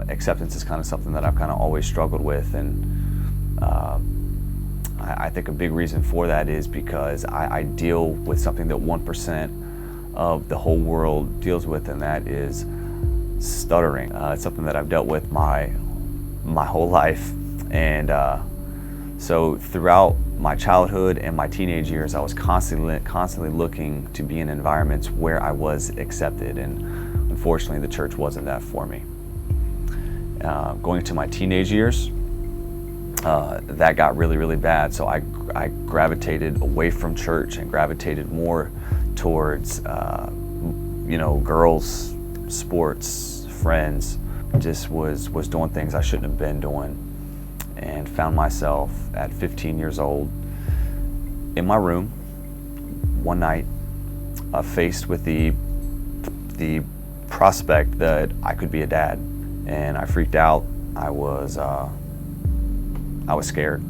Acceptance is kind of something that I've kind of always struggled with, and I think a big reason for that is because I deal with something that 1% of the whole world deals with, and that is stuttering. It's something that I've dealt with my whole life, and so throughout my childhood and my teenage years, I was constantly looking to be in environments where I was accepted, and unfortunately the church wasn't that for me. Going into my teenage years, that got really bad, so I gravitated away from church and gravitated more towards girls, sports, friends. Just was doing things I shouldn't have been doing, and found myself at 15 years old in my room one night, faced with the prospect that I could be a dad. And I freaked out. I was scared,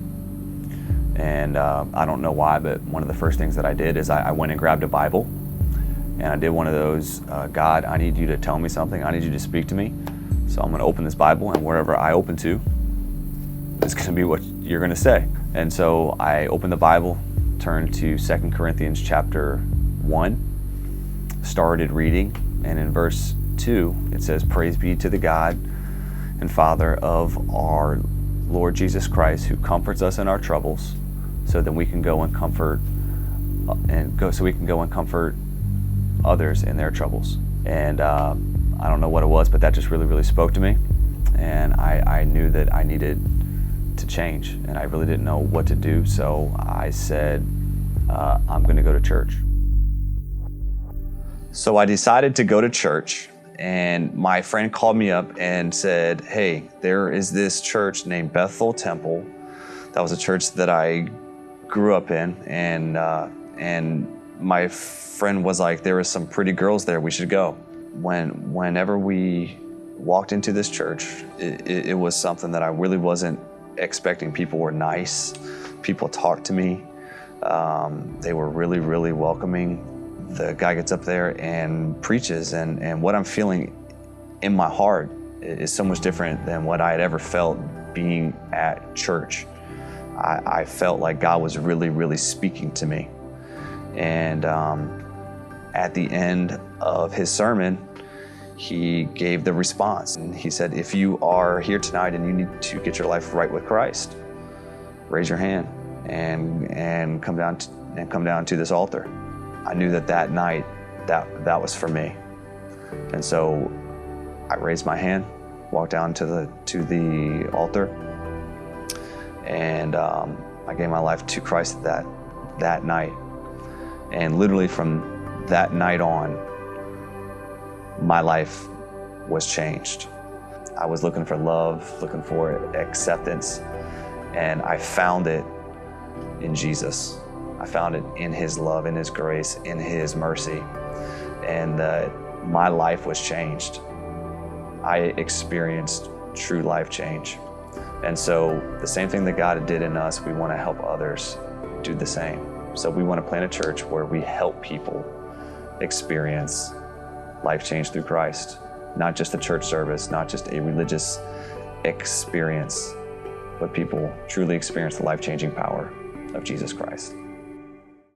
and I don't know why, but one of the first things that I did is I went and grabbed a Bible, and I did one of those, God, I need you to tell me something. I need you to speak to me. So I'm going to open this Bible, and wherever I open to, it's going to be what you're going to say. And so I opened the Bible, turned to 2 Corinthians chapter 1, started reading, and in verse 2, it says, "Praise be to the God and Father of our Lord Jesus Christ, who comforts us in our troubles, so that we can go and comfort others in their troubles." And I don't know what it was, but that just really spoke to me, and I knew that I needed to change, and I really didn't know what to do. So I said, I'm going to go to church. So I decided to go to church. And my friend called me up and said, "Hey, there is this church named Bethel Temple." That was a church that I grew up in, and my friend was like, "There are some pretty girls there, we should go." Whenever we walked into this church, it was something that I really wasn't expecting. People were nice. People talked to me. They were really welcoming. The guy gets up there and preaches, and what I'm feeling in my heart is so much different than what I had ever felt being at church. I felt like God was really speaking to me. And at the end of his sermon, he gave the response, and he said, "If you are here tonight and you need to get your life right with Christ, raise your hand and come down to this altar." I knew that night that was for me, and so I raised my hand, walked down to the altar, and I gave my life to Christ that night. And literally from that night on, my life was changed. I was looking for love, looking for acceptance, and I found it in Jesus. I found it in his love, in his grace, in his mercy, and my life was changed. I experienced true life change. And so the same thing that God did in us, we want to help others do the same. So we want to plant a church where we help people experience life change through Christ. Not just a church service, not just a religious experience, but people truly experience the life-changing power of Jesus Christ.